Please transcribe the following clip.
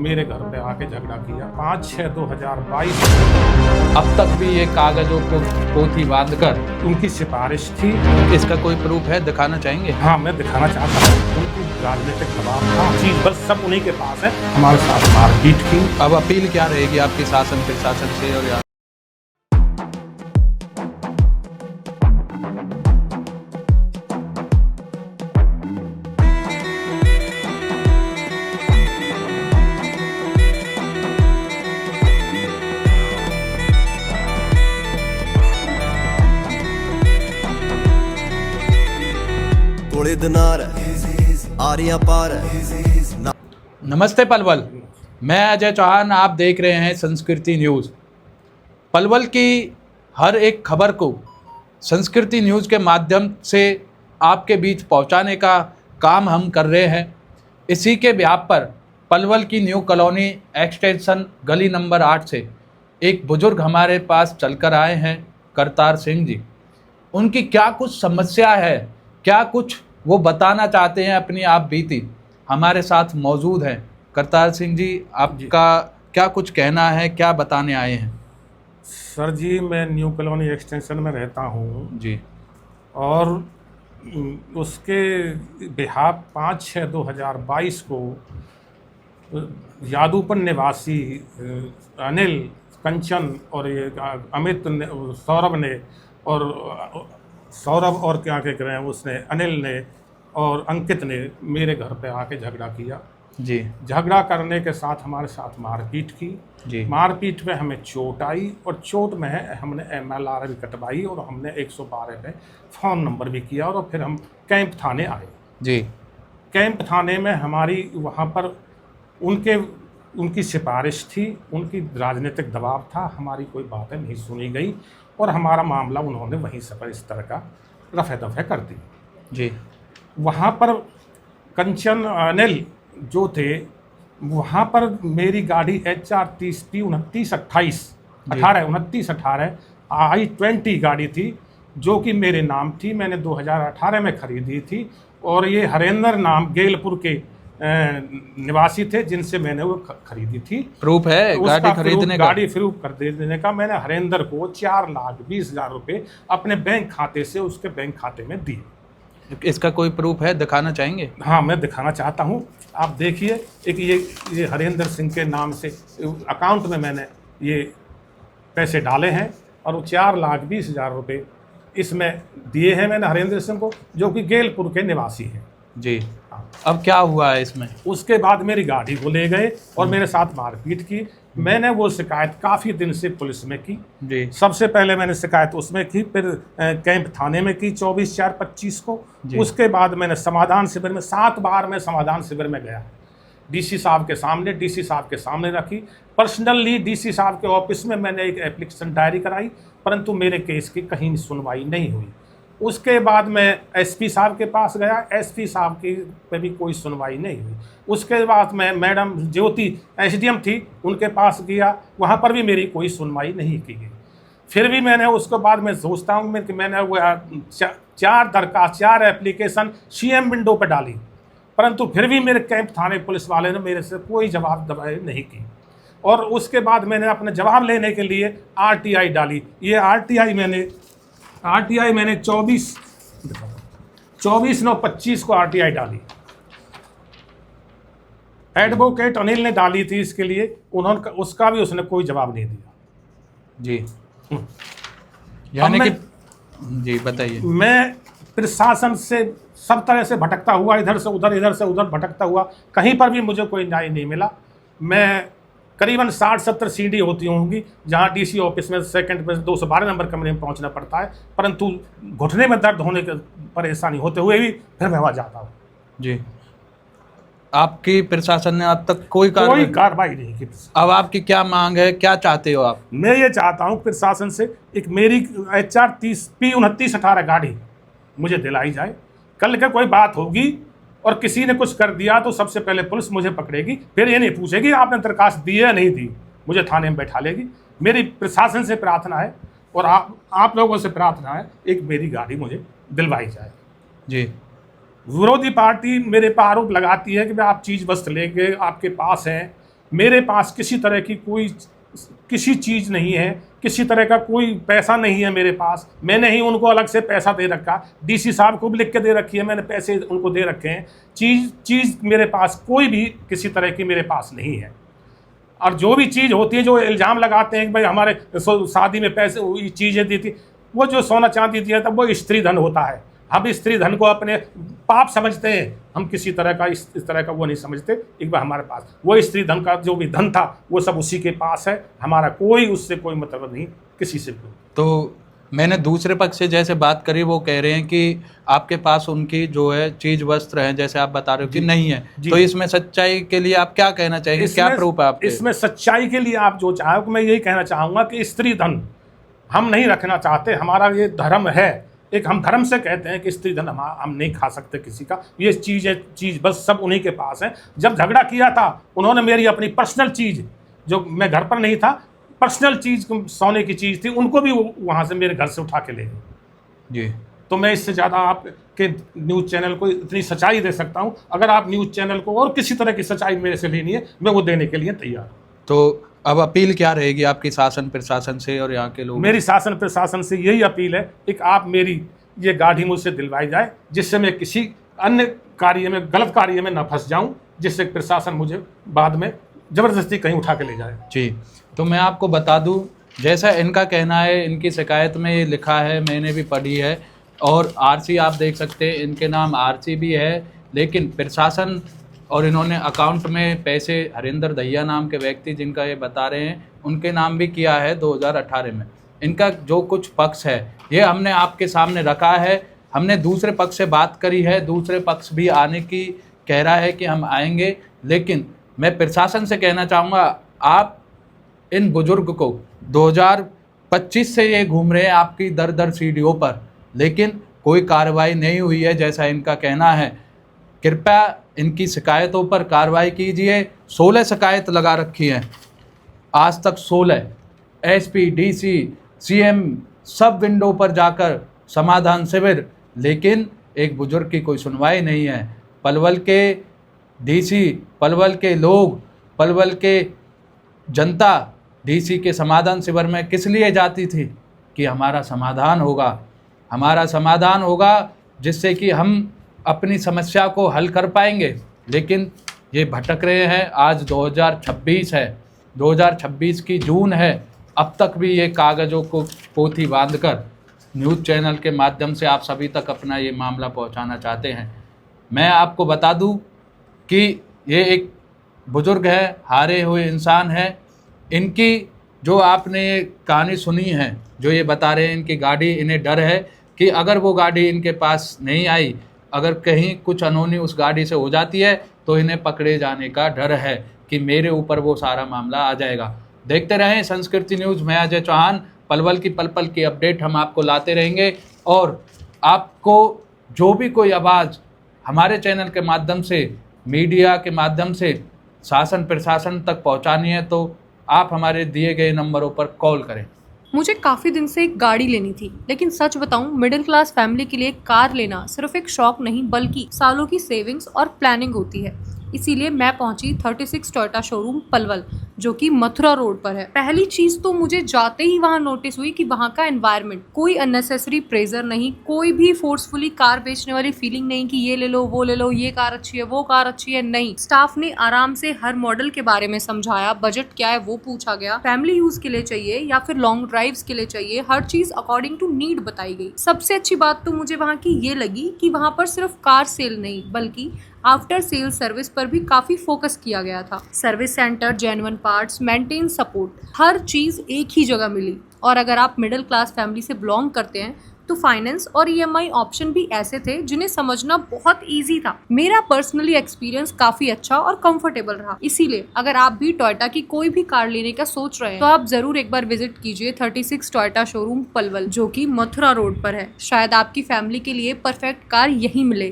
मेरे घर पे आके झगड़ा किया 5/6/2022। अब तक भी ये कागजों को पोथी बांधकर उनकी सिफारिश थी। इसका कोई प्रूफ है, दिखाना चाहेंगे? हाँ, मैं दिखाना चाहता हूँ। उनकी राजनीतिक दबाव था, चीज बस सब उन्हीं के पास है। हमारे साथ मारपीट की। अब अपील क्या रहेगी आपकी शासन प्रशासन से? और नमस्ते पलवल, मैं अजय चौहान, आप देख रहे हैं संस्कृति न्यूज़। पलवल की हर एक खबर को संस्कृति न्यूज़ के माध्यम से आपके बीच पहुंचाने का काम हम कर रहे हैं। इसी के ब्याप पर पलवल की न्यू कॉलोनी एक्सटेंशन गली नंबर 8 से एक बुजुर्ग हमारे पास चलकर आए हैं, करतार सिंह जी। उनकी क्या कुछ समस्या है, क्या कुछ वो बताना चाहते हैं अपनी आप बीती, हमारे साथ मौजूद हैं। करतार सिंह जी, आपका क्या कुछ कहना है, क्या बताने आए हैं? सर जी, मैं न्यू कॉलोनी एक्सटेंशन में रहता हूँ जी। और उसके बिहाफ 5/6/2022 को यादूपन निवासी अनिल, कंचन और ये अमित ने, सौरभ और क्या कह रहे हैं, उसने अनिल ने और अंकित ने मेरे घर पे आके झगड़ा किया जी। झगड़ा करने के साथ हमारे साथ मारपीट की जी। मारपीट में हमें चोट आई और चोट में हमने MLR भी कटवाई और हमने 112 पे फ़ोन नंबर भी किया और फिर हम कैंप थाने आए जी। कैंप थाने में हमारी वहाँ पर उनकी सिफारिश थी, उनकी राजनीतिक दबाव था, हमारी कोई बातें नहीं सुनी गई और हमारा मामला उन्होंने वहीं से पर इस तरह का रफ़े दफ़े कर दी जी। वहाँ पर कंचन अनिल जो थे, वहाँ पर मेरी गाड़ी HR 30P 2918 I-20 गाड़ी थी जो कि मेरे नाम थी। मैंने 2018 में खरीदी थी और ये हरेंद्र नाम गेलपुर के निवासी थे जिनसे मैंने वो खरीदी थी। प्रूफ है गाड़ी खरीदने का? गाड़ी प्रूफ कर देने का मैंने हरेंद्र को 4,20,000 रुपये अपने बैंक खाते से उसके बैंक खाते में दिए। इसका कोई प्रूफ है, दिखाना चाहेंगे? हाँ, मैं दिखाना चाहता हूँ। आप देखिए, एक ये हरेंद्र सिंह के नाम से अकाउंट में मैंने ये पैसे डाले हैं और वो 4,20,000 रुपये इसमें दिए हैं मैंने हरेंद्र सिंह को, जो कि गेलपुर के निवासी हैं जी। अब क्या हुआ है इसमें? उसके बाद मेरी गाड़ी को ले गए और मेरे साथ मारपीट की। मैंने वो शिकायत काफ़ी दिन से पुलिस में की जी। सबसे पहले मैंने शिकायत उसमें की, फिर कैंप थाने में की 24/4/25 को। उसके बाद मैंने समाधान शिविर में 7 बार मैं समाधान शिविर में गया, DC साहब के सामने रखी। पर्सनली DC साहब के ऑफिस में मैंने एक एप्लीकेशन डायरी कराई, परंतु मेरे केस की कहीं सुनवाई नहीं हुई। उसके बाद मैं SP साहब के पास गया, SP साहब की पे भी कोई सुनवाई नहीं हुई। उसके बाद मैं मैडम ज्योति SDM थी, उनके पास गया, वहाँ पर भी मेरी कोई सुनवाई नहीं की गई। फिर भी मैंने उसके बाद मैं सोचता हूँ कि मैंने वो 4 एप्लीकेशन CM विंडो पर डाली, परंतु फिर भी मेरे कैंप थाने पुलिस वाले ने मेरे से कोई जवाब दबाई नहीं की। और उसके बाद मैंने अपने जवाब लेने के लिए RTI डाली। ये RTI मैंने 24/9/25 को RTI डाली। एडवोकेट अनिल ने डाली थी इसके लिए, उसका भी उसने कोई जवाब नहीं दिया जी। यानी कि जी, बताइए। मैं प्रशासन से सब तरह से भटकता हुआ, इधर से उधर भटकता हुआ, कहीं पर भी मुझे कोई न्याय नहीं मिला। मैं करीबन 60-70 सीढ़ी होती होंगी जहां DC ऑफिस में सेकंड पे 212 नंबर कमरे में पहुंचना पड़ता है, परंतु घुटने में दर्द होने की परेशानी होते हुए भी फिर मैं वहाँ जाता हूँ जी। आपकी प्रशासन ने अब तक कोई कार्रवाई नहीं की। अब आपकी क्या मांग है, क्या चाहते हो आप? मैं ये चाहता हूँ प्रशासन से एक मेरी HR 30P 2918 गाड़ी मुझे दिलाई जाए। कल का कोई बात होगी और किसी ने कुछ कर दिया तो सबसे पहले पुलिस मुझे पकड़ेगी, फिर ये नहीं पूछेगी आपने दरखास्त दी है या नहीं दी, मुझे थाने में बैठा लेगी। मेरी प्रशासन से प्रार्थना है और आप लोगों से प्रार्थना है, एक मेरी गाड़ी मुझे दिलवाई जाए जी। विरोधी पार्टी मेरे पर आरोप लगाती है कि आप चीज़ वस्तु लेके आपके पास हैं, मेरे पास किसी तरह की किसी चीज़ नहीं है, किसी तरह का कोई पैसा नहीं है मेरे पास। मैंने ही उनको अलग से पैसा दे रखा, डीसी साहब को भी लिख के दे रखी है, मैंने पैसे उनको दे रखे हैं। चीज़ मेरे पास कोई भी किसी तरह की मेरे पास नहीं है। और जो भी चीज़ होती है, जो इल्ज़ाम लगाते हैं कि भाई हमारे शादी में पैसे चीज़ें दी थी, वो जो सोना चांदी दिया था वो स्त्री धन होता है। हम स्त्री धन को अपने पाप समझते हैं, हम किसी तरह का इस तरह का वो नहीं समझते। एक बार हमारे पास वो स्त्री धन का जो भी धन था वो सब उसी के पास है, हमारा कोई उससे कोई मतलब नहीं किसी से भी। तो मैंने दूसरे पक्ष से जैसे बात करी, वो कह रहे हैं कि आपके पास उनकी जो है चीज वस्त्र हैं, जैसे आप बता रहे हो कि नहीं है, तो इसमें सच्चाई के लिए आप क्या कहना चाहेंगे, क्या प्रूफ है आपके? इसमें सच्चाई के लिए आप जो चाहो, मैं यही कहना चाहूँगा कि स्त्री धन हम नहीं रखना चाहते। हमारा ये धर्म है, एक हम धर्म से कहते हैं कि स्त्री धन हम नहीं खा सकते किसी का। ये चीज़ बस सब उन्हीं के पास है। जब झगड़ा किया था उन्होंने मेरी अपनी पर्सनल चीज़, जो मैं घर पर नहीं था, पर्सनल चीज़ सोने की चीज़ थी, उनको भी वहाँ से मेरे घर से उठा के ले गए जी। तो मैं इससे ज़्यादा आपके न्यूज़ चैनल को इतनी सच्चाई दे सकता हूँ। अगर आप न्यूज़ चैनल को और किसी तरह की सच्चाई मेरे से लेनी है, मैं वो देने के लिए तैयार हूँ। तो अब अपील क्या रहेगी आपकी शासन प्रशासन से और यहाँ के लोग? मेरी शासन प्रशासन से यही अपील है, एक आप मेरी ये गाड़ी मुझसे दिलवाई जाए, जिससे मैं किसी अन्य कार्य में, गलत कार्य में न फंस जाऊं, जिससे प्रशासन मुझे बाद में ज़बरदस्ती कहीं उठा के ले जाए। जी। तो मैं आपको बता दूं, जैसा इनका कहना है, इनकी शिकायत में ये लिखा है, मैंने भी पढ़ी है, और आरसी आप देख सकते हैं, इनके नाम आरसी भी है, लेकिन प्रशासन और इन्होंने अकाउंट में पैसे हरिंदर दहिया नाम के व्यक्ति जिनका ये बता रहे हैं, उनके नाम भी किया है 2018 में। इनका जो कुछ पक्ष है ये हमने आपके सामने रखा है। हमने दूसरे पक्ष से बात करी है, दूसरे पक्ष भी आने की कह रहा है कि हम आएंगे, लेकिन मैं प्रशासन से कहना चाहूँगा, आप इन बुजुर्ग को 2025 से ये घूम रहे हैं आपकी दर दर सीढ़ियों पर, लेकिन कोई कार्रवाई नहीं हुई है जैसा इनका कहना है। कृपया इनकी शिकायतों पर कार्रवाई कीजिए। 16 शिकायत लगा रखी हैं आज तक, 16 एसपी, डीसी, सीएम सब विंडो पर जाकर समाधान शिविर, लेकिन एक बुजुर्ग की कोई सुनवाई नहीं है। पलवल के डीसी, पलवल के लोग, पलवल के जनता डीसी के समाधान शिविर में किस लिए जाती थी कि हमारा समाधान होगा, जिससे कि हम अपनी समस्या को हल कर पाएंगे। लेकिन ये भटक रहे हैं। आज 2026 है, 2026 की जून है, अब तक भी ये कागज़ों को पोथी बांधकर न्यूज़ चैनल के माध्यम से आप सभी तक अपना ये मामला पहुंचाना चाहते हैं। मैं आपको बता दूं कि ये एक बुजुर्ग है, हारे हुए इंसान है। इनकी जो आपने ये कहानी सुनी है, जो ये बता रहे हैं, इनकी गाड़ी, इन्हें डर है कि अगर वो गाड़ी इनके पास नहीं आई, अगर कहीं कुछ अनहोनी उस गाड़ी से हो जाती है तो इन्हें पकड़े जाने का डर है कि मेरे ऊपर वो सारा मामला आ जाएगा। देखते रहें संस्कृति न्यूज़। मैं अजय चौहान। पलवल की पल पल की अपडेट हम आपको लाते रहेंगे, और आपको जो भी कोई आवाज़ हमारे चैनल के माध्यम से, मीडिया के माध्यम से शासन प्रशासन तक पहुंचानी है तो आप हमारे दिए गए नंबरों पर कॉल करें। मुझे काफ़ी दिन से एक गाड़ी लेनी थी, लेकिन सच बताऊं, मिडिल क्लास फैमिली के लिए कार लेना सिर्फ एक शौक नहीं बल्कि सालों की सेविंग्स और प्लानिंग होती है। इसीलिए मैं पहुंची 36 टोयोटा शोरूम पलवल, जो कि मथुरा रोड पर है। पहली चीज तो मुझे जाते ही वहां नोटिस हुई कि वहां का एनवायरनमेंट, कोई अननेसेसरी प्रेजर नहीं, कोई भी फोर्सफुली कार बेचने वाली फीलिंग नहीं कि ये ले लो, वो ले लो, ये कार अच्छी है, वो कार अच्छी है। नहीं, स्टाफ ने आराम से हर मॉडल के बारे में समझाया, बजट क्या है वो पूछा गया, फैमिली यूज के लिए चाहिए या फिर लॉन्ग ड्राइव्स के लिए चाहिए, हर चीज अकॉर्डिंग टू नीड बताई गई। सबसे अच्छी बात तो मुझे वहाँ की ये लगी कि वहाँ पर सिर्फ कार सेल नहीं बल्कि आफ्टर सेल सर्विस पर भी काफी फोकस किया गया था। Service centre, genuine parts, maintain support, हर चीज एक ही जगह मिली। और अगर आप मिडिल क्लास फैमिली से बिलोंग करते हैं तो फाइनेंस और ईएमआई ऑप्शन भी ऐसे थे जिन्हें समझना बहुत इजी था। मेरा पर्सनली एक्सपीरियंस काफी अच्छा और कंफर्टेबल रहा। इसीलिए अगर आप भी टोयोटा की कोई भी कार लेने का सोच रहे हैं तो आप जरूर एक बार विजिट कीजिए 36 टोयोटा शोरूम पलवल, जो कि मथुरा रोड पर है। शायद आपकी फैमिली के लिए परफेक्ट कार यही मिले।